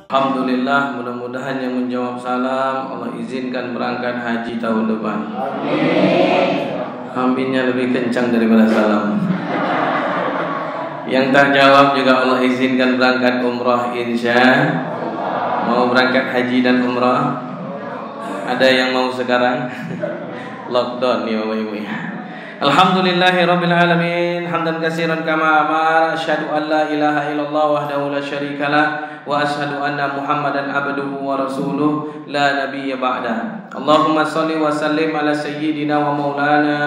Alhamdulillah, mudah-mudahan yang menjawab salam Allah izinkan berangkat haji tahun depan. Aminnya lebih kencang daripada salam. Yang tak jawab juga Allah izinkan berangkat umrah insya. Mau berangkat haji dan umrah? Ada yang mau sekarang? Lockdown nih Bapak Ibu ya. Alhamdulillahirabbil alamin, hamdan katsiran kama amara, asyhadu an la ilaha illallah wahdahu la syarikalah wa asyhadu anna Muhammadan abduhu wa rasuluh la nabiyya ba'da. Allahumma shalli wa sallim ala sayyidina wa maulana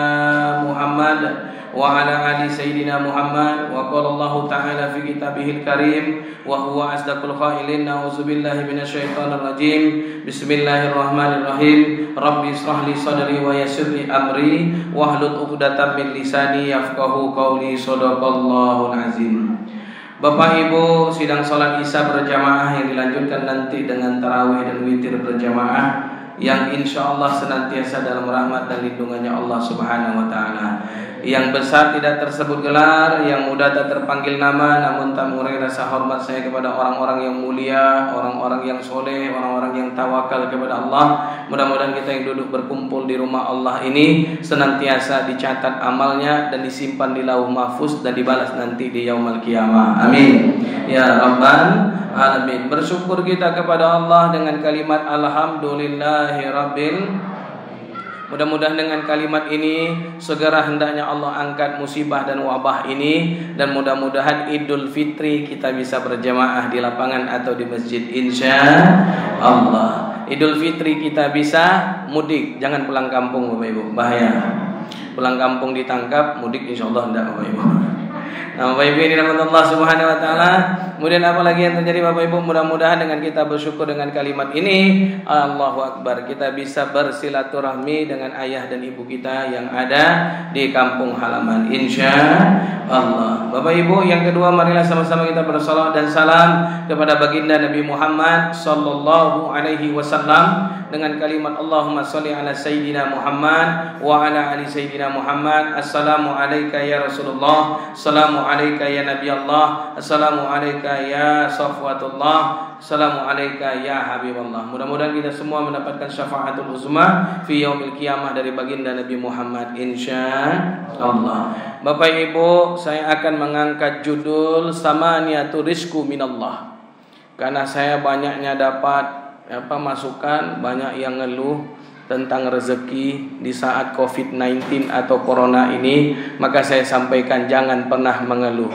Muhammad wa ala ali sayyidina Muhammad. Wa qala Allah ta'ala fi kitabihil karim wa huwa asdaqul qailin, na'udzubillahi minasyaitonir rajim. Bismillahirrahmanirrahim. Rabbi israh li sadri wa yassir li amri wahlul 'uqdatam min lisani yafqahu qawli. Shadaqallahul azim. Bapak Ibu, sidang salat Isya berjamaah yang dilanjutkan nanti dengan tarawih dan witir berjamaah yang insya Allah senantiasa dalam rahmat dan lindungannya Allah Subhanahu wa ta'ala. Yang besar tidak tersebut gelar, yang muda tak terpanggil nama, namun tak mengurangi rasa hormat saya kepada orang-orang yang mulia, orang-orang yang soleh, orang-orang yang tawakal kepada Allah. Mudah-mudahan kita yang duduk berkumpul di rumah Allah ini senantiasa dicatat amalnya dan disimpan di lauh mahfuz dan dibalas nanti di yaumul qiyamah. Amin ya rabbal alamin. Bersyukur kita kepada Allah dengan kalimat alhamdulillahirabbil. Mudah-mudahan dengan kalimat ini segera hendaknya Allah angkat musibah dan wabah ini, dan mudah-mudahan Idul Fitri kita bisa berjamaah di lapangan atau di masjid insya Allah. Idul Fitri kita bisa mudik, jangan pulang kampung Bapak Ibu, bahaya. Pulang kampung ditangkap, mudik insya Allah hendak Bapak Ibu. Nah, Bapak Ibu ini rahmat Allah Subhanahu wa ta'ala. Kemudian apa lagi yang terjadi Bapak Ibu? Mudah-mudahan dengan kita bersyukur dengan kalimat ini, Allahu Akbar, kita bisa bersilaturahmi dengan ayah dan ibu kita yang ada di kampung halaman insya Allah. Bapak Ibu, yang kedua, marilah sama-sama kita bersalawat dan salam kepada baginda Nabi Muhammad sallallahu alaihi wasallam dengan kalimat Allahumma sholli ala sayyidina Muhammad wa ala ali sayyidina Muhammad. Assalamu alayka ya Rasulullah, assalamu alayka ya Nabi Allah, assalamu alayka ya Safwatullah, assalamu alayka ya Habiballah. Mudah-mudahan kita semua mendapatkan syafaatul uzma fi yaumil qiyamah dari baginda Nabi Muhammad insya Allah. Bapak Ibu, saya akan mengangkat judul Samaniyatu rizku minallah, karena saya banyaknya dapat masukan, banyak yang ngeluh tentang rezeki di saat COVID-19 atau Corona ini. Maka saya sampaikan jangan pernah mengeluh.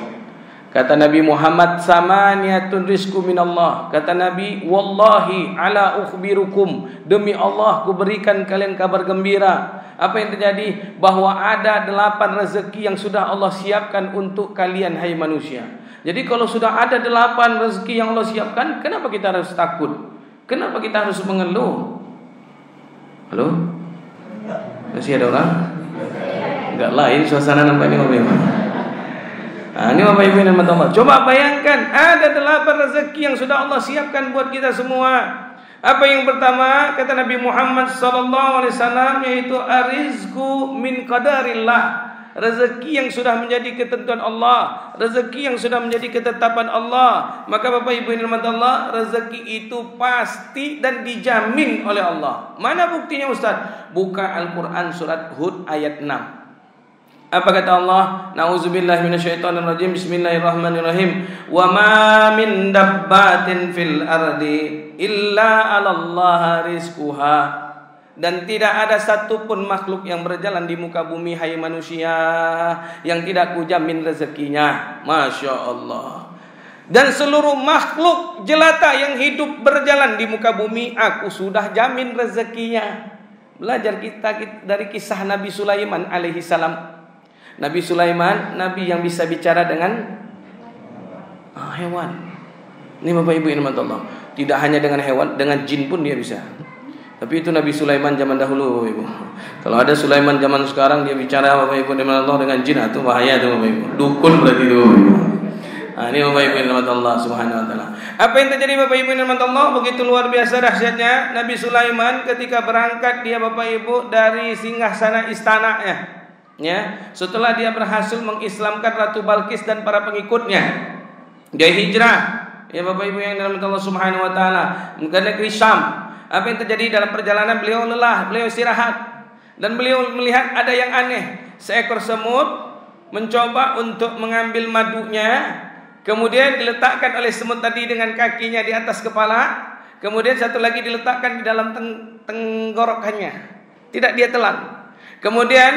Kata Nabi Muhammad, samaniyatun rizku minallah. Kata Nabi, wallahi ala ukhbirukum, demi Allah ku berikan kalian kabar gembira. Apa yang terjadi? Bahwa ada 8 rezeki yang sudah Allah siapkan untuk kalian hai manusia. Jadi kalau sudah ada 8 rezeki yang Allah siapkan, kenapa kita harus takut? Kenapa kita harus mengeluh? Halo? Masih ada orang? Enggak lain suasana nampaknya Bapak Ibu. Nah, ini Bapak Ibu yang Allah. Coba bayangkan, ada 8 rezeki yang sudah Allah siapkan buat kita semua. Apa yang pertama? Kata Nabi Muhammad SAW, yaitu arizku min qadarillah. Rezeki yang sudah menjadi ketentuan Allah, rezeki yang sudah menjadi ketetapan Allah. Maka Bapak Ibu yang dirahmati Allah, rezeki itu pasti dan dijamin oleh Allah. Mana buktinya Ustaz? Buka Al-Quran surat Hud ayat 6. Apa kata Allah? Na'udzubillahi minasyaitonirrajim. Bismillahirrahmanirrahim. Wa ma min dabbatin fil ardi illa 'alallahi rizquha. Dan tidak ada satupun makhluk yang berjalan di muka bumi hai manusia yang tidak kujamin rezekinya. Masya Allah. Dan seluruh makhluk jelata yang hidup berjalan di muka bumi, aku sudah jamin rezekinya. Belajar kita dari kisah Nabi Sulaiman alaihi salam. Nabi Sulaiman, Nabi yang bisa bicara dengan hewan. Ini Bapak Ibu yang dirahmati Allah. Tidak hanya dengan hewan, dengan jin pun dia bisa. Tapi itu Nabi Sulaiman zaman dahulu Bapak Ibu. Kalau ada Sulaiman zaman sekarang dia bicara Bapak Ibu dengan Allah dengan jin, itu bahaya itu Bapak Ibu. Dukun berarti itu Bapak Ibu. Nah, ini Bapak Ibu yang Allah Subhanahu wa taala. Apa yang terjadi Bapak Ibu yang Allah? Begitu luar biasa dahsyatnya Nabi Sulaiman ketika berangkat dia Bapak Ibu dari singgasana istananya. Ya, setelah dia berhasil mengislamkan Ratu Balkis dan para pengikutnya, dia hijrah Ya Bapak Ibu yang dirahmati Allah Subhanahu wa taala, ke negeri Syam. Apa yang terjadi dalam perjalanan? Beliau lelah, beliau istirahat, dan beliau melihat ada yang aneh. Seekor semut mencoba untuk mengambil madunya, kemudian diletakkan oleh semut tadi dengan kakinya di atas kepala, kemudian satu lagi diletakkan di dalam tenggorokannya, tidak dia telan. Kemudian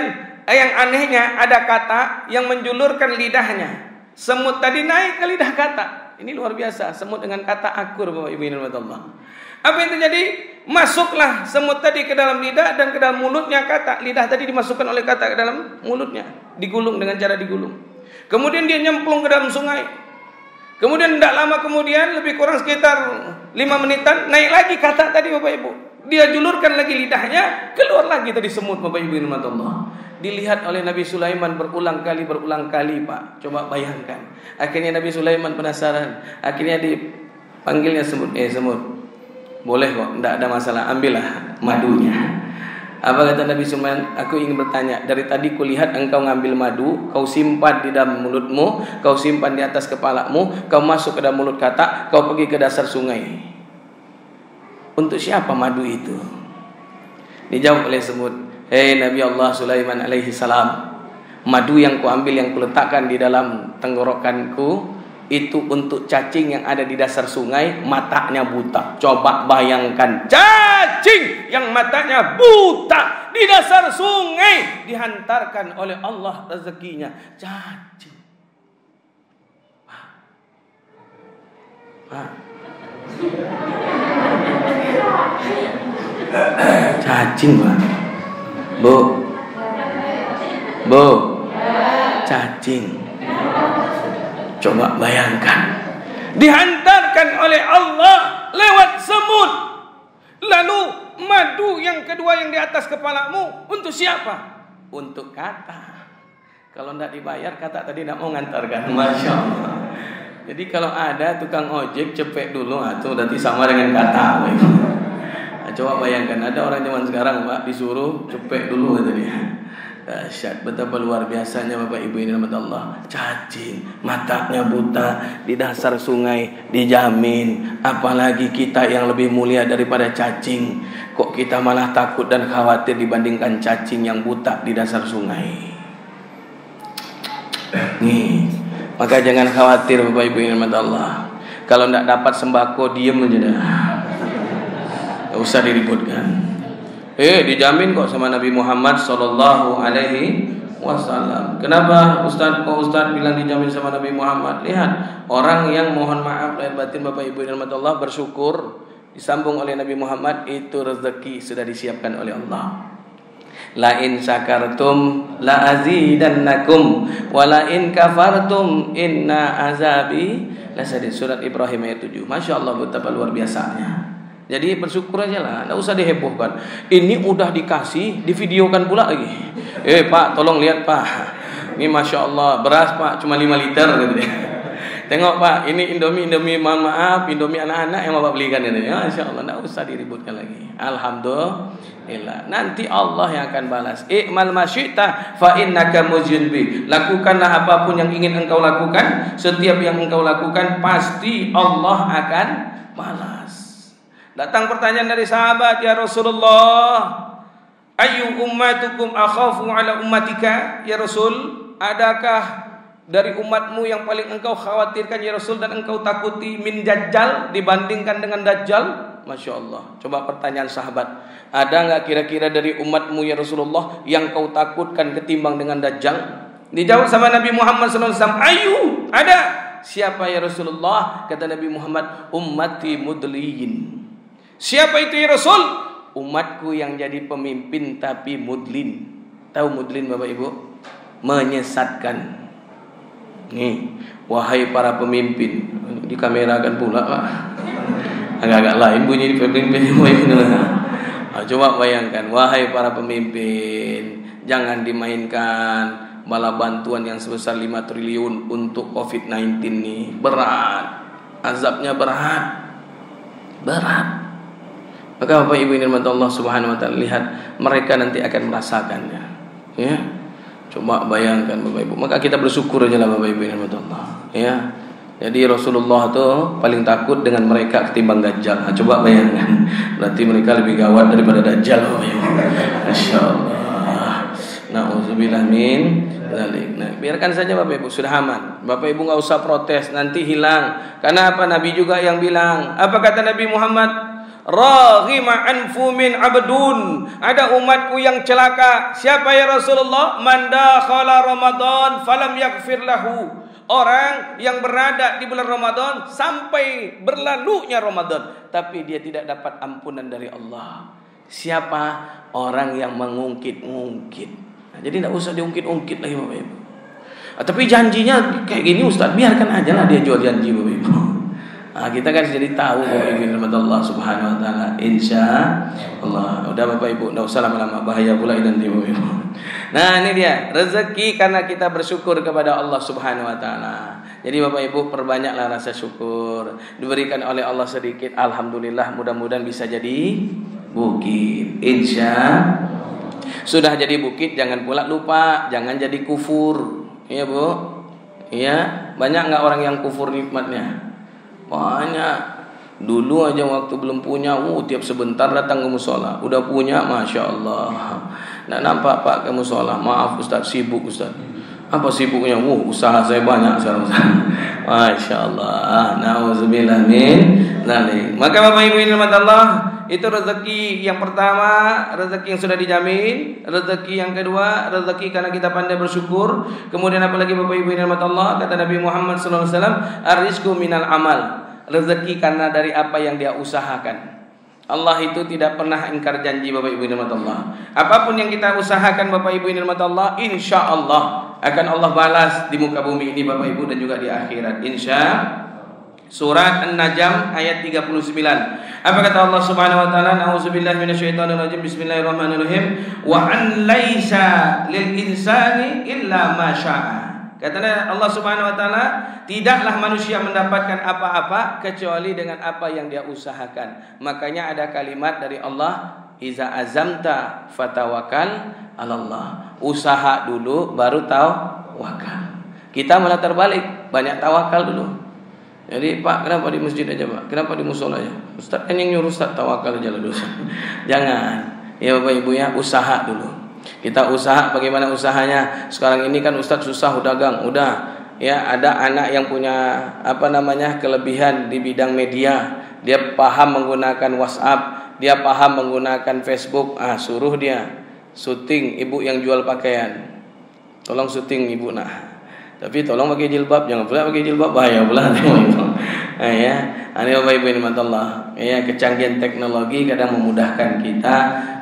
yang anehnya ada kata yang menjulurkan lidahnya. Semut tadi naik ke lidah kata. Ini luar biasa, semut dengan kata akur, Bapak Ibu yang dirahmati Allah. Apa yang terjadi? Masuklah semut tadi ke dalam lidah dan ke dalam mulutnya kata. Lidah tadi dimasukkan oleh kata ke dalam mulutnya, digulung dengan cara digulung. Kemudian dia nyemplung ke dalam sungai. Kemudian tidak lama kemudian, lebih kurang sekitar 5 menitan, naik lagi kata tadi Bapak Ibu. Dia julurkan lagi lidahnya, keluar lagi tadi semut, Bapak Ibu yang dirahmati Allah. Dilihat oleh Nabi Sulaiman berulang kali Pak. Coba bayangkan. Akhirnya Nabi Sulaiman penasaran. Akhirnya dipanggilnya semut. Semut, boleh kok, tidak ada masalah, ambillah madunya. Apa kata Nabi Sulaiman? Aku ingin bertanya, dari tadi kulihat engkau ngambil madu, kau simpan di dalam mulutmu, kau simpan di atas kepalamu, kau masuk ke dalam mulut kata, kau pergi ke dasar sungai. Untuk siapa madu itu? Dijawab oleh semut, hei Nabi Allah Sulaiman alaihi salam, madu yang kuambil, yang kuletakkan di dalam tenggorokanku, itu untuk cacing yang ada di dasar sungai, matanya buta. Coba bayangkan, cacing yang matanya buta di dasar sungai, dihantarkan oleh Allah rezekinya. Cacing. Cacing, Pak. Bu, cacing. Coba bayangkan, dihantarkan oleh Allah lewat semut. Lalu madu yang kedua yang di atas kepalamu untuk siapa? Untuk kata. Kalau tidak dibayar, kata tadi tidak mau ngantarkan. Masya Allah. Jadi kalau ada tukang ojek cepet dulu, itu berarti sama dengan kata. Coba bayangkan, ada orang zaman sekarang Pak, disuruh cepet dulu kata dia. Dahsyat, betapa luar biasanya Bapak Ibu ini rahmat Allah. Cacing, matanya buta di dasar sungai, dijamin. Apalagi kita yang lebih mulia daripada cacing, kok kita malah takut dan khawatir dibandingkan cacing yang buta di dasar sungai. Nih, maka jangan khawatir Bapak Ibu ini rahmat Allah. Kalau tidak dapat sembako, diam aja dah. Tidak usah diributkan. Dijamin kok sama Nabi Muhammad sallallahu alaihi wasallam. Kenapa Ustaz bilang dijamin sama Nabi Muhammad? Lihat, orang yang mohon maaf lahir batin Bapak Ibu yang dirahmati Allah, bersyukur disambung oleh Nabi Muhammad, itu rezeki sudah disiapkan oleh Allah. La in syakartum la azidannakum wa la in kafartum inna azabi lasadid. Surat Ibrahim ayat 7. Masya Allah, betapa luar biasanya. Jadi bersyukur aja lah, tidak usah dihebohkan. Ini udah dikasih, divideokan pula lagi. Pak, tolong lihat Pak, ini Masya Allah, beras Pak cuma 5 liter gitu. Tengok Pak, ini Indomie, mohon maaf, Indomie anak-anak yang Bapak belikan ini. Masya Allah, tidak usah diributkan lagi. Alhamdulillah, nanti Allah yang akan balas. I'mal masyita fa innaka mujzin bi. Lakukanlah apapun yang ingin engkau lakukan, setiap yang engkau lakukan pasti Allah akan balas. Datang pertanyaan dari sahabat, ya Rasulullah, ayu ummatukum akhafu ala ummatika? Ya Rasul, adakah dari umatmu yang paling engkau khawatirkan ya Rasul dan engkau takuti min Dajjal dibandingkan dengan Dajjal? Masya Allah. Coba pertanyaan sahabat, ada enggak kira-kira dari umatmu ya Rasulullah yang kau takutkan ketimbang dengan Dajjal? Dijawab sama Nabi Muhammad SAW, ayu, ada. Siapa ya Rasulullah? Kata Nabi Muhammad, ummati mudliyin. Siapa itu ya Rasul? Umatku yang jadi pemimpin tapi mudlin. Tahu mudlin Bapak Ibu? Menyesatkan. Nih, wahai para pemimpin. Dikamerakan pula Pak. Agak-agak lain bunyi pemimpin. Coba bayangkan, wahai para pemimpin, jangan dimainkan bala bantuan yang sebesar 5 triliun untuk COVID-19 nih. Berat. Azabnya berat. Maka Bapak Ibu ini rahmat Allah Subhanahu wa taala, lihat mereka nanti akan merasakannya. Ya. Coba bayangkan Bapak Ibu. Maka kita bersyukur aja lah Bapak Ibu ini rahmat Allah. Ya. Jadi Rasulullah tuh paling takut dengan mereka ketimbang Dajjal. Nah, coba bayangkan. Berarti mereka lebih gawat daripada Dajjal. Masya Allah. Na'udzubillah min dzalik. Nah, biarkan saja Bapak Ibu, sudah aman. Bapak Ibu enggak usah protes, nanti hilang. Karena apa? Nabi juga yang bilang. Apa kata Nabi Muhammad? Raghima anfu min abdun. Ada umatku yang celaka. Siapa ya Rasulullah? Man dakhala Ramadan falam yaghfir lahu. Orang yang berada di bulan Ramadan sampai berlalunya Ramadan, tapi dia tidak dapat ampunan dari Allah. Siapa? Orang yang mengungkit-ungkit. Nah, jadi tidak usah diungkit-ungkit lagi Bapak Ibu. Tapi janjinya kayak gini Ustaz, biarkan aja lah dia jual janji Bapak Ibu. Nah, kita kan jadi tahu Bapak Ibu rahmat Allah Subhanahu wa taala. Insyaallah. Udah Bapak Ibu, enggak usah lama-lama, bahaya pula nanti Bapak Ibu. Nah, ini dia rezeki karena kita bersyukur kepada Allah Subhanahu wa taala. Jadi Bapak Ibu perbanyaklah rasa syukur. Diberikan oleh Allah sedikit, alhamdulillah, mudah-mudahan bisa jadi bukit. Sudah jadi bukit jangan pula lupa, jangan jadi kufur. Iya, Bu. Iya, banyak enggak orang yang kufur nikmatnya? Banyak. Dulu aja waktu belum punya, tiap sebentar datang ke musola. Udah punya, Masya Allah. Nggak nampak Pak ke musola. Maaf Ustaz, sibuk Ustaz. Apa sibuknya? Usaha saya banyak sekarang Ustaz. Masya Allah. Na'udzubillah min dzalik. Maka Bapak Ibu yang dirahmati Allah, itu rezeki yang pertama, rezeki yang sudah dijamin. Rezeki yang kedua, rezeki karena kita pandai bersyukur. Kemudian apalagi Bapak Ibu yang dirahmati Allah, kata Nabi Muhammad SAW, ar-rizqu minal amal. Rezeki karena dari apa yang dia usahakan. Allah itu tidak pernah ingkar janji Bapak Ibu yang dirahmati Allah. Apapun yang kita usahakan Bapak Ibu yang dirahmati Allah, insya Allah akan Allah balas di muka bumi ini Bapak Ibu dan juga di akhirat. Surat An-Najm ayat 39. Apa kata Allah Subhanahu wa taala? A'udzubillahi minasyaitonirrajim. Bismillahirrahmanirrahim. Wa an laisa lil insani illa ma syaa. Kata Allah Subhanahu wa taala, tidaklah manusia mendapatkan apa-apa kecuali dengan apa yang dia usahakan. Makanya ada kalimat dari Allah, iza azamta fatawakkal 'alallah. Usaha dulu baru tawakal. Kita malah terbalik, banyak tawakal dulu. Jadi Pak, kenapa di masjid aja Pak? Kenapa di musola aja? Ustaz kan yang nyuruh Ustaz tawakal aja lah dosa. Jangan. Ya Bapak Ibu ya, usaha dulu. Kita usaha, bagaimana usahanya? Sekarang ini kan Ustaz susah dagang, udah ya ada anak yang punya kelebihan di bidang media. Dia paham menggunakan WhatsApp, dia paham menggunakan Facebook. Suruh dia syuting ibu yang jual pakaian. Tolong syuting ibu tapi tolong pakai jilbab, jangan pula pakai jilbab, bahaya pula. Ya, ini Bapak Ibu yang dirahmati Allah. Ya, kecanggihan teknologi kadang memudahkan kita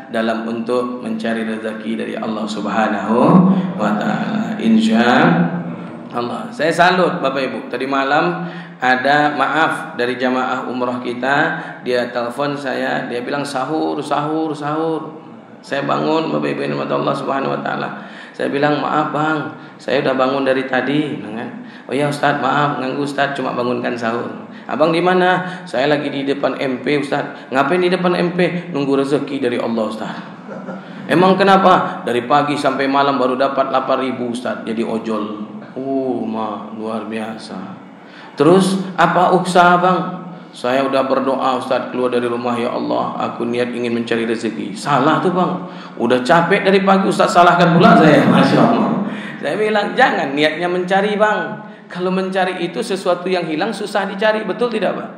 dalam untuk mencari rezeki dari Allah Subhanahu wa taala. Insyaallah. Saya salut Bapak Ibu. Tadi malam ada maaf dari jamaah umrah kita, dia telepon saya, dia bilang sahur. Saya bangun Bapak Ibu yang Allah Subhanahu wa taala. Saya bilang maaf Bang, saya udah bangun dari tadi, kan? Oh ya Ustaz, maaf ganggu Ustaz, cuma bangunkan sahur. Abang di mana? Saya lagi di depan MP Ustaz. Ngapain di depan MP? Nunggu rezeki dari Allah Ustaz. Emang kenapa? Dari pagi sampai malam baru dapat 8.000 Ustaz, jadi ojol. Luar biasa. Terus apa usaha Bang? Saya udah berdoa Ustaz keluar dari rumah, ya Allah aku niat ingin mencari rezeki. Salah tuh Bang, udah capek dari pagi Ustaz salahkan pula saya. Masya Allah. Saya bilang jangan niatnya mencari Bang. Kalau mencari itu sesuatu yang hilang susah dicari, betul tidak Pak?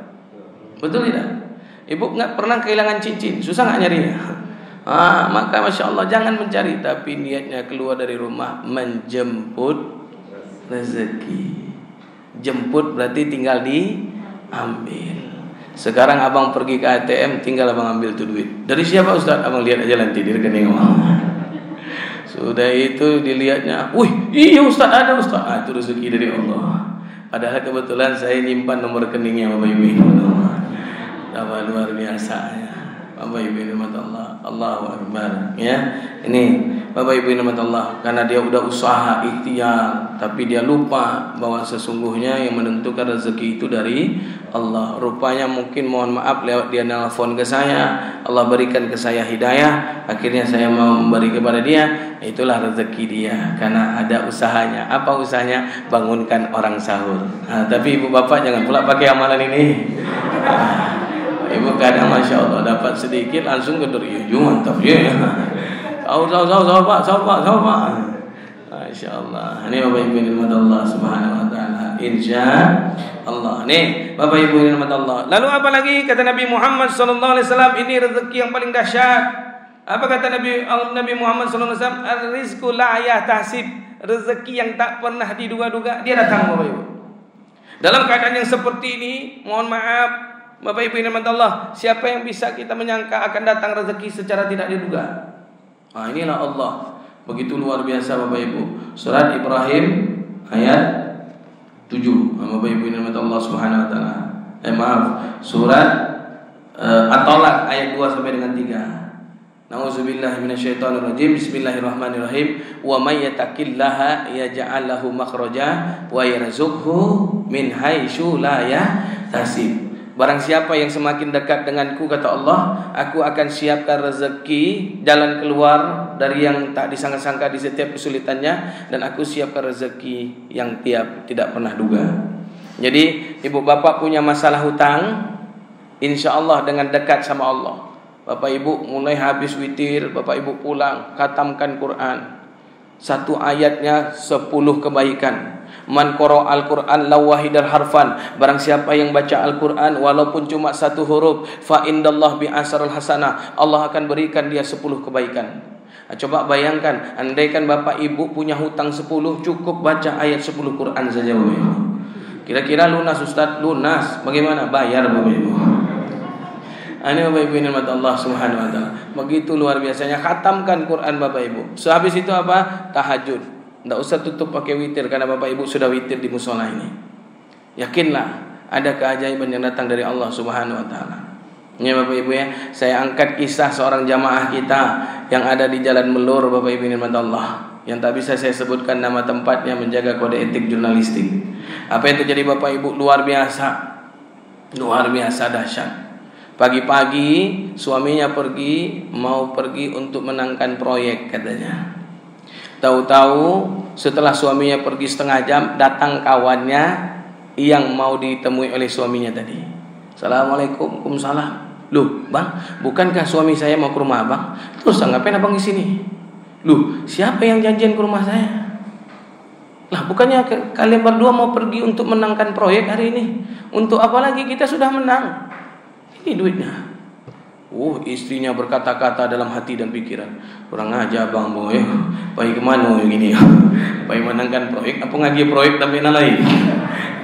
Betul tidak? Ibu nggak pernah kehilangan cincin, susah nggak nyarinya? Maka Masya Allah jangan mencari, tapi niatnya keluar dari rumah menjemput rezeki. Jemput berarti tinggal diambil. Sekarang abang pergi ke ATM, tinggal abang ambil tuh duit. Dari siapa Ustaz? Abang lihat aja nanti di rekening abang. Sudah itu dilihatnya, iya Ustaz ada Ustaz. Itu rezeki dari Allah. Padahal kebetulan saya nyimpan nomor rekeningnya Bapak Ibu. Luar biasa ya. Bapak Ibu rahmat Allah. Allahu Akbar. Ya. Ini Bapak Ibu rahmat Allah, karena dia udah usaha ikhtiar, tapi dia lupa bahwa sesungguhnya yang menentukan rezeki itu dari Allah. Rupanya mungkin mohon maaf lewat dia nelfon ke saya, Allah berikan ke saya hidayah, akhirnya saya mau memberi kepada dia. Itulah rezeki dia, karena ada usahanya. Apa usahanya? Bangunkan orang sahur. Tapi ibu bapak jangan pula pakai amalan ini. Ibu kadang masya Allah dapat sedikit langsung kedur, mantap ya. Sahur pak. Masya Allah. Ini Bapak Ibu rahmat Allah Subhanahu Wa Taala. Insya Allah. Nih Bapak Ibu rahmat Allah. Lalu apa lagi kata Nabi Muhammad Sallallahu Alaihi Wasallam? Ini rezeki yang paling dahsyat. Apa kata Nabi Muhammad Sallallahu Alaihi Wasallam? Ar-rizqu la yahtasib. Rezeki yang tak pernah diduga-duga dia datang Bapak Ibu. Dalam keadaan yang seperti ini, mohon maaf Bapak Ibu rahmat Allah, siapa yang bisa kita menyangka akan datang rezeki secara tidak diduga? Inilah Allah. Begitu luar biasa Bapak Ibu. Surat Ibrahim ayat 7. Bapak Ibu rahmat Allah Subhanahu Wa Taala. Surat At-Talaq ayat 2 sampai dengan 3. Nauzubillahi minasyaitonirrajim. Bismillahirrahmanirrahim. Wa may yattaqillaha yaj'al lahu makhraja wa yarzuqhu min haitsu la yahtasib. Barang siapa yang semakin dekat denganku, kata Allah, aku akan siapkan rezeki, jalan keluar dari yang tak disangka-sangka di setiap kesulitannya, dan aku siapkan rezeki yang tidak pernah duga. Jadi ibu bapak punya masalah hutang, insya Allah dengan dekat sama Allah. Bapak ibu mulai habis witir, bapak ibu pulang, khatamkan Quran. Satu ayatnya 10 kebaikan. Man qara al-Qur'an lawahidal harfan. Barang siapa yang baca Al-Qur'an walaupun cuma 1 huruf, fa indallah bi asrul hasanah. Allah akan berikan dia 10 kebaikan. Coba bayangkan, andaikan bapak ibu punya hutang 10, cukup baca ayat 10 Quran saja Bapak Ibu. Kira-kira lunas Ustaz? Lunas. Bagaimana? Bayar Bapak Ibu. Ini Bapak Ibu rahmat Allah Subhanahu Wa Taala. Begitu luar biasanya, khatamkan Quran Bapak Ibu. Sehabis itu apa? Tahajud. Tidak usah tutup pakai witir, karena Bapak Ibu sudah witir di musola ini. Yakinlah ada keajaiban yang datang dari Allah Subhanahu Wa Taala. Ini Bapak Ibu ya, saya angkat kisah seorang jamaah kita yang ada di Jalan Melur Bapak Ibu rahmat Allah, yang tak bisa saya sebutkan nama tempatnya, menjaga kode etik jurnalistik. Apa yang terjadi Bapak Ibu luar biasa dahsyat. Pagi-pagi suaminya mau pergi untuk menangkan proyek katanya. Tahu-tahu setelah suaminya pergi setengah jam, datang kawannya yang mau ditemui oleh suaminya tadi. Assalamualaikum. Waalaikumsalam. Loh bang, bukankah suami saya mau ke rumah abang? Terus ngapain abang di sini? Loh, siapa yang janjian ke rumah saya? Lah bukannya kalian berdua mau pergi untuk menangkan proyek hari ini? Untuk apa lagi? Kita sudah menang. Ini duitnya. Istrinya berkata-kata dalam hati dan pikiran, kurang aja bang boy, pergi kemana gini? Pergi menangkan proyek, apa ngaji proyek tapi lain?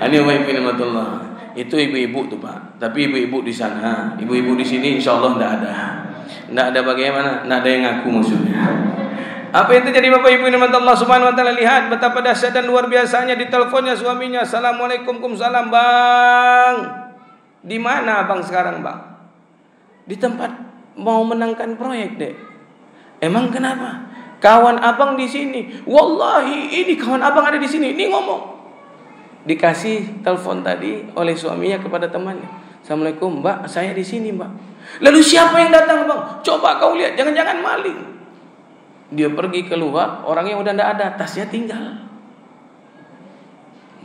Ini Bapak Ibu rahmatullah. Itu ibu-ibu tuh Pak. Tapi ibu-ibu di sana, ibu-ibu di sini insya Allah tidak ada bagaimana, tidak ada yang ngaku maksudnya. Apa yang terjadi Bapak Ibu rahmatullah Subhanahu Wa Taala? Lihat betapa dahsyat dan luar biasanya. Diteleponnya suaminya, Assalamualaikum, waalaikumsalam bang. Di mana abang sekarang bang? Di tempat mau menangkan proyek dek. Emang kenapa? Kawan abang di sini. Wallahi ini kawan abang ada di sini. Ini ngomong. Dikasih telepon tadi oleh suaminya kepada temannya. Assalamualaikum mbak, saya di sini mbak. Lalu siapa yang datang bang? Coba kau lihat, jangan-jangan maling. Dia pergi keluar, orangnya udah tidak ada, tasnya tinggal.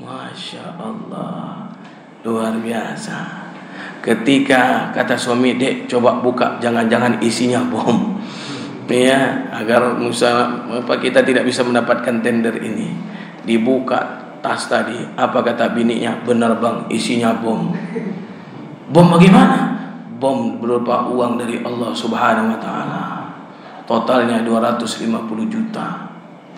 Masya Allah, luar biasa. Ketika kata suami, dek coba buka, jangan-jangan isinya bom, ya, agar kita tidak bisa mendapatkan tender ini. Dibuka tas tadi, apa kata bininya? Benar bang, isinya bom. Bom bagaimana? Bom berupa uang dari Allah Subhanahu Wa Taala. Totalnya 250 juta.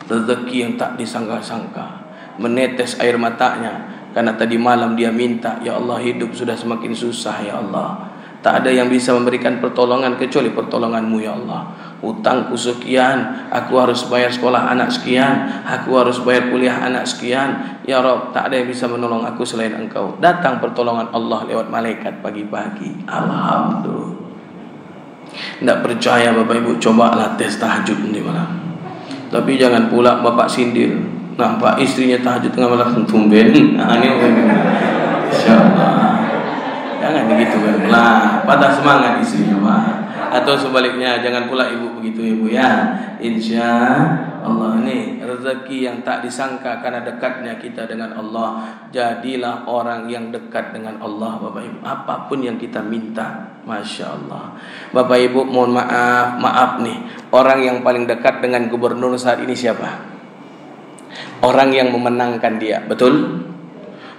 Rezeki yang tak disangka-sangka. Menetes air matanya. Karena tadi malam dia minta, ya Allah hidup sudah semakin susah ya Allah. Tak ada yang bisa memberikan pertolongan kecuali pertolongan-Mu ya Allah. Hutangku sekian, aku harus bayar sekolah anak sekian, aku harus bayar kuliah anak sekian. Ya Rabb, tak ada yang bisa menolong aku selain Engkau. Datang pertolongan Allah lewat malaikat pagi-pagi. Alhamdulillah. Tidak percaya Bapak Ibu, cobalah tes tahajud nanti malam. Tapi jangan pula bapak sindir. Nampak istrinya tahajud tengah malam tumben. Nah, ini insyaallah. Jangan begitu kan. Nah, patah semangat istrinya, Pak. Atau sebaliknya, jangan pula ibu begitu ibu ya. Insya Allah, ini rezeki yang tak disangka karena dekatnya kita dengan Allah. Jadilah orang yang dekat dengan Allah, Bapak Ibu. Apapun yang kita minta, Masya Allah. Bapak Ibu, mohon maaf nih. Orang yang paling dekat dengan gubernur saat ini siapa? Orang yang memenangkan dia, betul?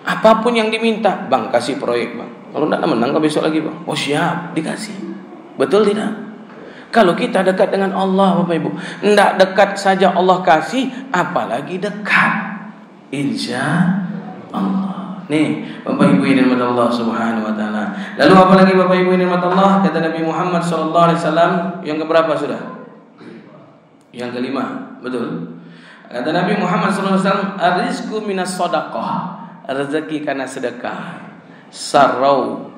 Apapun yang diminta, bang kasih proyek bang. Kalau tidak menang, kau besok lagi bang. Oh siap, dikasih. Betul tidak? Kalau kita dekat dengan Allah, Bapak Ibu, tidak dekat saja Allah kasih, apalagi dekat. Insya Allah. Nih, Bapak Ibu ini rahmat Allah Subhanahu Wa Taala. Lalu apa lagi Bapak Ibu ini rahmat Allah? Kata Nabi Muhammad Sallallahu Alaihi Wasallam, yang keberapa sudah? Yang kelima, betul? Kata Nabi Muhammad Sallallahu Alaihi Wasallam, "Ar-rizqu minas shadaqah." Rezeki karena sedekah. Sarau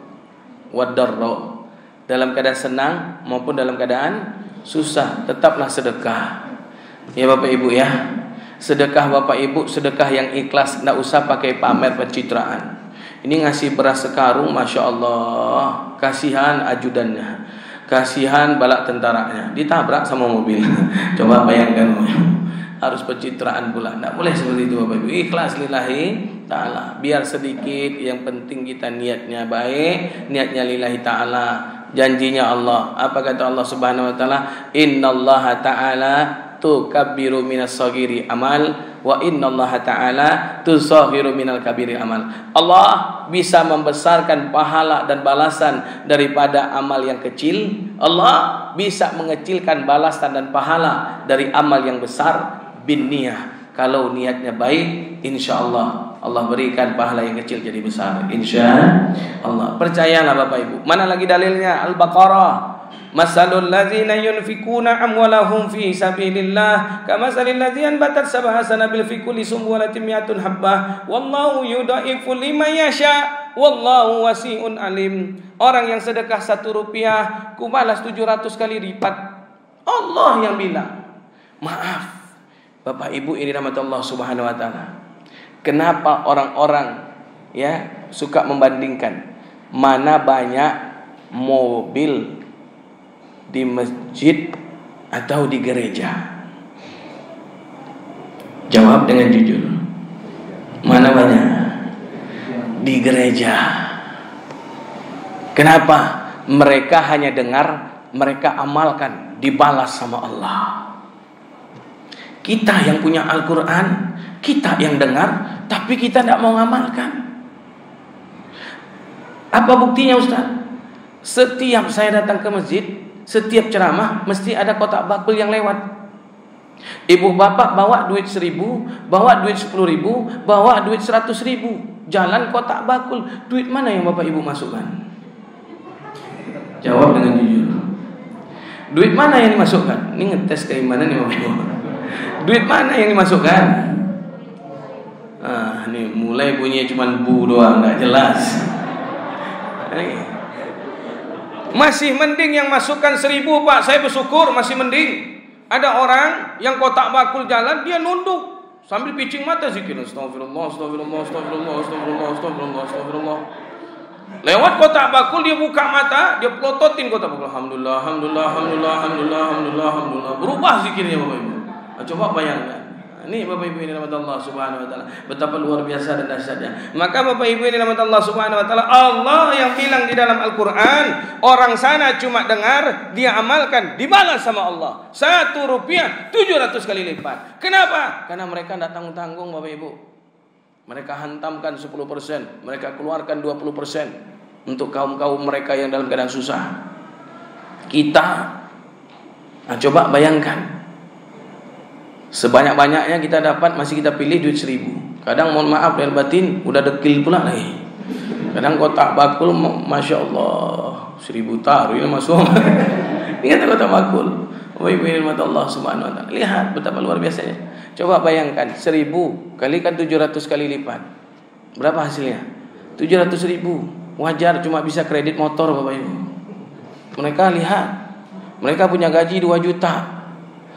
wadarro, dalam keadaan senang maupun dalam keadaan susah, tetaplah sedekah. Ya Bapak Ibu ya, sedekah Bapak Ibu, sedekah yang ikhlas, tidak usah pakai pamer pencitraan. Ini ngasih beras sekarung, Masya Allah, kasihan ajudannya, kasihan balak tentaranya, ditabrak sama mobil. Coba bayangkan, harus pencitraan pula. Tidak boleh seperti itu Bapak Ibu. Ikhlas lillahi ta'ala. Biar sedikit, yang penting kita niatnya baik, niatnya lillahi ta'ala. Janjinya Allah. Apa kata Allah Subhanahu Wa Ta'ala? Innallaha ta'ala tukabbiru minas sagiri amal, wa innallaha ta'ala tusaghiru minal kabiri amal. Allah bisa membesarkan pahala dan balasan daripada amal yang kecil. Allah bisa mengecilkan balasan dan pahala dari amal yang besar. Bin niyah, kalau niatnya baik, insya Allah Allah berikan pahala yang kecil jadi besar, insya Allah. Percayalah Bapak Ibu. Mana lagi dalilnya? Al-Baqarah. Masalul ladzina yunfikuna amwalahum fi sabilillah kamasalil ladzina batat sab'a sanabil fi kulli sumbulatin mi'atun habbah wallahu yudha'ifu liman yasha wallahu wasi'un alim. Orang yang sedekah 1 rupiah, ku balas 700 kali lipat. Allah yang bilang. Maaf Bapak Ibu ini rahmat Allah Subhanahu Wa Taala. Kenapa orang-orang ya suka membandingkan mana banyak mobil di masjid atau di gereja? Jawab dengan jujur. Mana banyak? Di gereja. Kenapa? Mereka hanya dengar, mereka amalkan, dibalas sama Allah. Kita yang punya Al-Quran, kita yang dengar, tapi kita tidak mau ngamalkan. Apa buktinya Ustaz? Setiap saya datang ke masjid, setiap ceramah mesti ada kotak bakul yang lewat. Ibu bapak bawa duit 1.000, bawa duit 10.000, bawa duit 100.000. Jalan kotak bakul. Duit mana yang Bapak Ibu masukkan? Jawab dengan jujur. Duit mana yang dimasukkan? Ini ngetes keimanan nih Bapak Ibu. Duit mana yang dimasukkan? Nih mulai bunyinya cuma bu doang, nggak jelas. Masih mending yang masukkan 1.000 Pak, saya bersyukur masih mending. Ada orang yang kotak bakul jalan, dia nunduk sambil picing mata zikir. Astagfirullah, astagfirullah, astagfirullah, astagfirullah, astagfirullah, astagfirullah. Lewat kotak bakul dia buka mata, dia pelototin kotak bakul. Alhamdulillah, alhamdulillah, alhamdulillah, alhamdulillah, alhamdulillah, alhamdulillah. Berubah zikirnya Bapak Ibu. Coba bayangkan. Ini Bapak Ibu ini rahmat Allah Subhanahu Wa Taala, betapa luar biasa dan dahsyatnya. Maka Bapak Ibu ini rahmat Allah Subhanahu Wa Taala, Allah yang bilang di dalam Al-Quran, orang sana cuma dengar, dia amalkan, dibalas sama Allah 1 rupiah 700 kali lipat. Kenapa? Karena mereka tidak tanggung-tanggung Bapak Ibu. Mereka hantamkan 10%, mereka keluarkan 20% untuk kaum-kaum mereka yang dalam keadaan susah. Kita, coba bayangkan, sebanyak-banyaknya kita dapat, masih kita pilih duit 1.000. Kadang mohon maaf lahir batin udah dekil pula lagi. Kadang kotak bakul, Masya Allah, 1.000 taruh ini masuk. Ingat kotak bakul. Bapak Ibu ini rahmat Allah Subhanahu Wa Taala. Lihat betapa luar biasanya. Coba bayangkan 1.000 kalikan 700 kali lipat. Berapa hasilnya? 700.000. Wajar cuma bisa kredit motor Bapak Ibu. Mereka lihat, mereka punya gaji 2 juta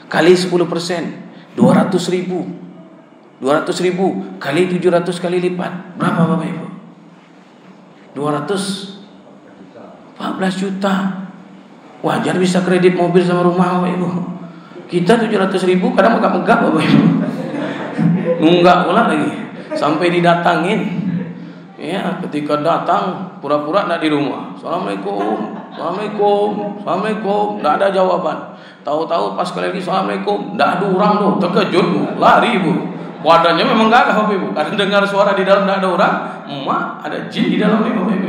kali 10%. 2 200.000 kali 700 kali lipat. Berapa Bapak Ibu? 214 juta. Wajar bisa kredit mobil sama rumah Bapak Ibu. Kita 700.000 kadang megah-megah Bapak Ibu. Nunggak pula lagi sampai didatangin. Ya, ketika datang pura-pura enggak di rumah. Assalamualaikum. Enggak ada jawaban. Tahu-tahu pas kali lagi assalamualaikum, enggak ada orang tuh, terkejut Bu, lari Bu. Badannya memang enggak ada Bapak Ibu. Karena dengar suara di dalam enggak ada orang, emak ada jin di dalam Bapak Ibu.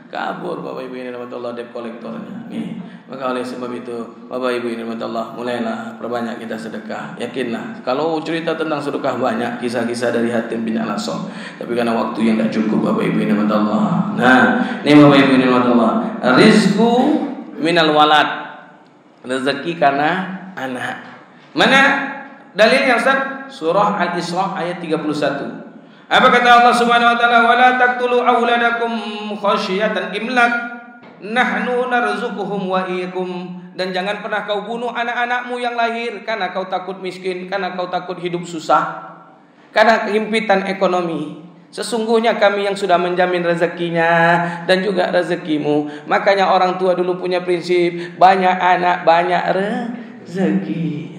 Kabur Bapak Ibu ini rahmatullah debt kolektornya. Nih, maka oleh sebab itu Bapak Ibu ini rahmatullah mulailah perbanyak kita sedekah. Yakinlah kalau cerita tentang sedekah banyak kisah-kisah dari Hatim bin Al-Asam. Tapi karena waktu yang tidak cukup Bapak Ibu ini rahmatullah. Nah, ini Bapak Ibu ini rahmatullah. Rizku minal walad. Rezeki karena anak. Mana dalilnya Ustaz? Surah Al-Isra ayat 31. Apa kata Allah Subhanahu wa taala, wala taqtulu auladakum khasyatan imlak nahnu narzuquhum wa iyyakum, dan jangan pernah kau bunuh anak-anakmu yang lahir karena kau takut miskin, karena kau takut hidup susah, karena kehimpitan ekonomi. Sesungguhnya kami yang sudah menjamin rezekinya dan juga rezekimu. Makanya orang tua dulu punya prinsip, banyak anak banyak rezeki.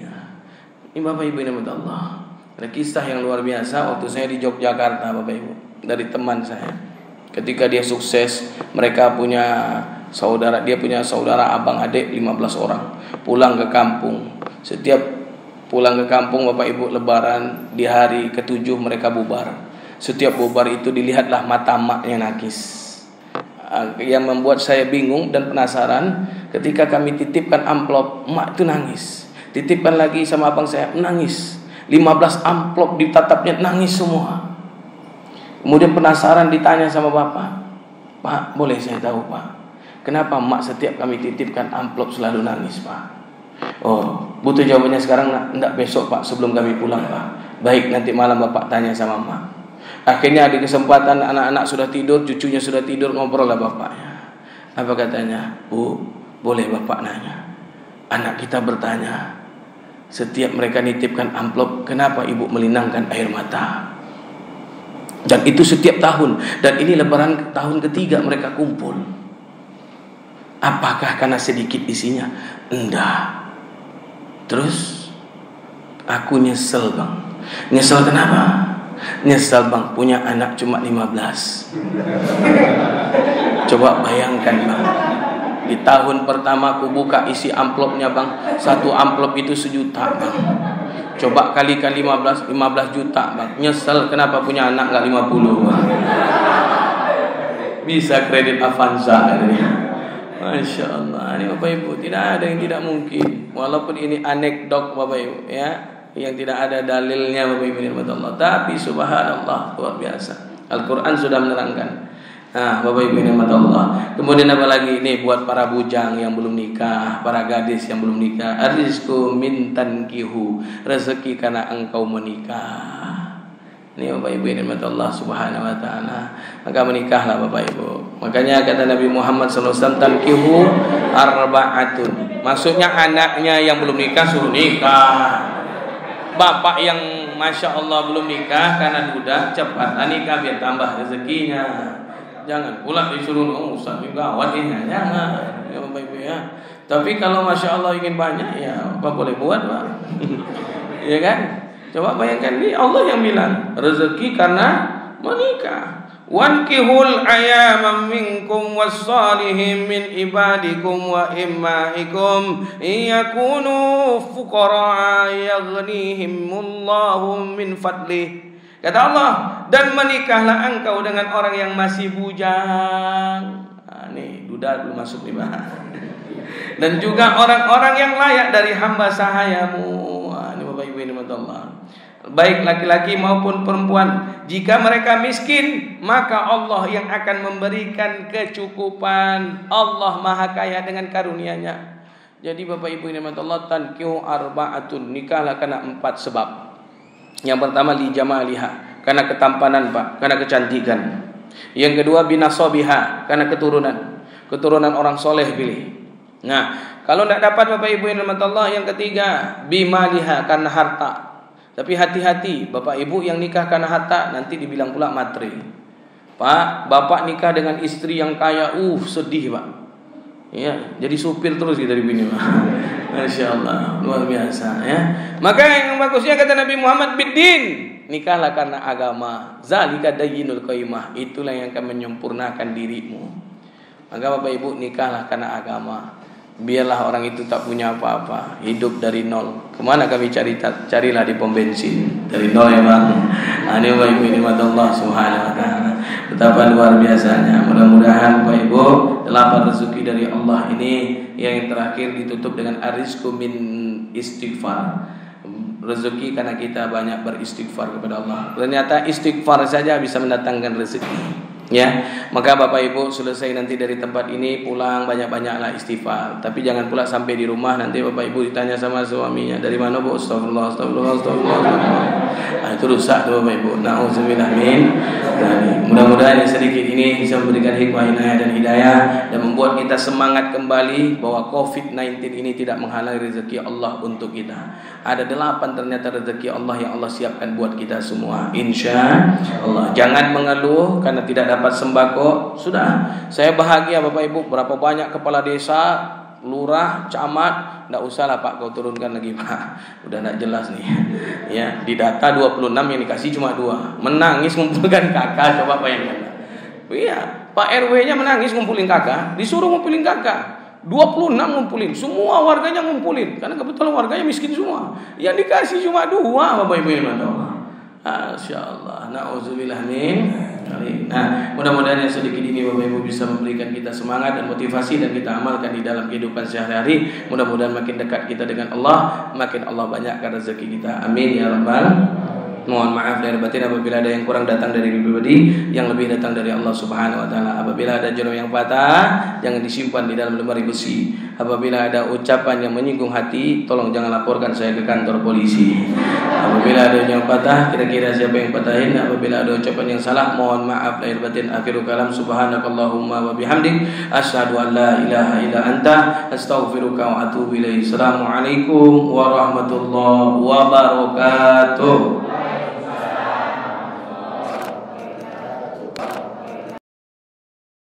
Ini Bapak Ibu ini Allah. Ada kisah yang luar biasa waktu saya di Yogyakarta Bapak Ibu, dari teman saya. Ketika dia sukses, mereka punya saudara, dia punya saudara abang adik 15 orang. Pulang ke kampung. Setiap pulang ke kampung Bapak Ibu lebaran, di hari ke-7 mereka bubar. Setiap bubar itu dilihatlah mata maknya nangis. Yang membuat saya bingung dan penasaran, ketika kami titipkan amplop, mak itu nangis. Titipkan lagi sama abang saya, nangis. 15 amplop ditatapnya, nangis semua. Kemudian penasaran ditanya sama bapak, Pak, boleh saya tahu Pak, kenapa mak setiap kami titipkan amplop selalu nangis Pak? Oh, butuh jawabannya sekarang, enggak besok Pak, sebelum kami pulang Pak. Baik, nanti malam bapak tanya sama mak. Akhirnya di kesempatan anak-anak sudah tidur, cucunya sudah tidur, ngobrol lah bapaknya. Apa katanya? Bu, boleh bapak nanya? Anak kita bertanya, setiap mereka nitipkan amplop, kenapa ibu melinangkan air mata? Dan itu setiap tahun. Dan ini lebaran tahun ketiga mereka kumpul. Apakah karena sedikit isinya? Enggak. Terus aku nyesel bang. Nyesel kenapa? Nyesel bang, punya anak cuma 15. Coba bayangkan bang, di tahun pertama aku buka isi amplopnya bang, satu amplop itu 1 juta bang. Coba kalikan 15 juta bang. Nyesel kenapa punya anak gak 50 bang. Bisa kredit Avanza ini. Masya Allah. Ini Bapak Ibu, tidak ada yang tidak mungkin. Walaupun ini anekdot Bapak Ibu ya, yang tidak ada dalilnya Bapak Ibu Allah. Tapi subhanallah luar biasa. Al-Quran sudah menerangkan. Nah, Bapak Ibu nikmat Allah. Kemudian apa lagi ini buat para bujang yang belum nikah, para gadis yang belum nikah. Arizku min tankihu, rezeki karena engkau menikah. Ini Bapak Ibu nikmat Allah Subhanahu wa taala. Maka menikahlah Bapak Ibu. Makanya kata Nabi Muhammad SAW, tankihu arba'atun. Maksudnya anaknya yang belum nikah suruh nikah. Bapak yang Masya Allah belum nikah karena duda, cepat nikah biar tambah rezekinya. Jangan pula disuruh Ustaz gawat ini, jangan ya Bapak Ibu ya. Tapi kalau Masya Allah ingin banyak, ya apa boleh buat Pak. Ya kan? Coba bayangkan, ini Allah yang bilang rezeki karena menikah. Wankihul ayama minkum wassalihin min ibadikum wa immaikum iyakunu fuqara yaghnihimullahu min fadlih. Kata Allah, dan menikahlah engkau dengan orang yang masih bujang. Nih duda belum masuk nih Pak. Dan juga orang-orang yang layak dari hamba sahayamu. Ini Bapak Ibu ini Allah. Baik laki-laki maupun perempuan, jika mereka miskin, maka Allah yang akan memberikan kecukupan. Allah Maha Kaya dengan karunia-Nya. Jadi Bapak Ibu ini Allah, tankihu arba'atun, nikahlah karena 4 sebab. Yang pertama li jamaliha, karena ketampanan Pak, karena kecantikan. Yang kedua binasabiha, karena keturunan orang soleh pilih. Nah, kalau tidak dapat Bapak Ibu yang dirahmati Allah, yang ketiga, bimaliha, karena harta. Tapi hati-hati, Bapak Ibu yang nikah karena harta nanti dibilang pula matre. Pak, Bapak nikah dengan istri yang kaya, sedih Pak. Ya, jadi supir terus kita di bini Pak. Masya Allah, luar biasa ya. Maka yang bagusnya kata Nabi Muhammad, biddin, nikahlah karena agama. Zalika dayyinul qaimah, itulah yang akan menyempurnakan dirimu. Maka Bapak Ibu nikahlah karena agama. Biarlah orang itu tak punya apa-apa, hidup dari nol. Kemana kami carilah di pom bensin dari nol ya Bang. Ini Bapak Ibu nikmat Allah Subhanahu wa taala. Betapa luar biasanya. Mudah-mudahan Bapak Ibu, 8 rezeki dari Allah ini yang terakhir ditutup dengan arizku min istighfar. Rezeki karena kita banyak beristighfar kepada Allah. Ternyata istighfar saja bisa mendatangkan rezeki. Ya, maka Bapak Ibu selesai nanti dari tempat ini pulang banyak-banyaklah istighfar. Tapi jangan pula sampai di rumah nanti Bapak Ibu ditanya sama suaminya, dari mana Bu? Astagfirullah, astagfirullah, astagfirullah. Nah, itu rusak tuh Bapak Ibu. Nauzubillah min. Mudah-mudahan yang sedikit ini bisa memberikan hikmah, inayah dan hidayah dan membuat kita semangat kembali bahwa COVID-19 ini tidak menghalangi rezeki Allah untuk kita. Ada 8 ternyata rezeki Allah yang Allah siapkan buat kita semua. Insya Allah. Jangan mengeluh karena tidak dapat sembako. Sudah, saya bahagia Bapak Ibu. Berapa banyak kepala desa, lurah, camat, tidak usahlah Pak kau turunkan lagi Pak. Udah tidak jelas nih. Ya, di data 26 yang dikasih cuma 2. Menangis ngumpulkan kakak, coba bayangkan. Iya, Pak RW-nya menangis ngumpulin kakak, disuruh ngumpulin kakak. 26 ngumpulin, semua warganya ngumpulin karena kebetulan warganya miskin semua. Yang dikasih cuma 2 Bapak Ibu yang Allah. Masya-Allah. Nauzubillah min. Nah, mudah-mudahan yang sedikit ini Bapak Ibu bisa memberikan kita semangat dan motivasi dan kita amalkan di dalam kehidupan sehari-hari. Mudah-mudahan makin dekat kita dengan Allah, makin Allah banyakkan rezeki kita. Amin ya rabbal. Mohon maaf lahir batin apabila ada yang kurang datang dari pribadi, yang lebih datang dari Allah Subhanahu wa taala. Apabila ada jarum yang patah, jangan disimpan di dalam lemari besi. Apabila ada ucapan yang menyinggung hati, tolong jangan laporkan saya ke kantor polisi. Apabila ada yang patah, kira-kira siapa yang patahin? Apabila ada ucapan yang salah, mohon maaf lahir batin. Akhirul kalam, subhanakallahumma wa bihamdik, asyhadu an la ilaha illa anta, astaghfiruka wa atubu ilaik. Assalamualaikum warahmatullahi wabarakatuh.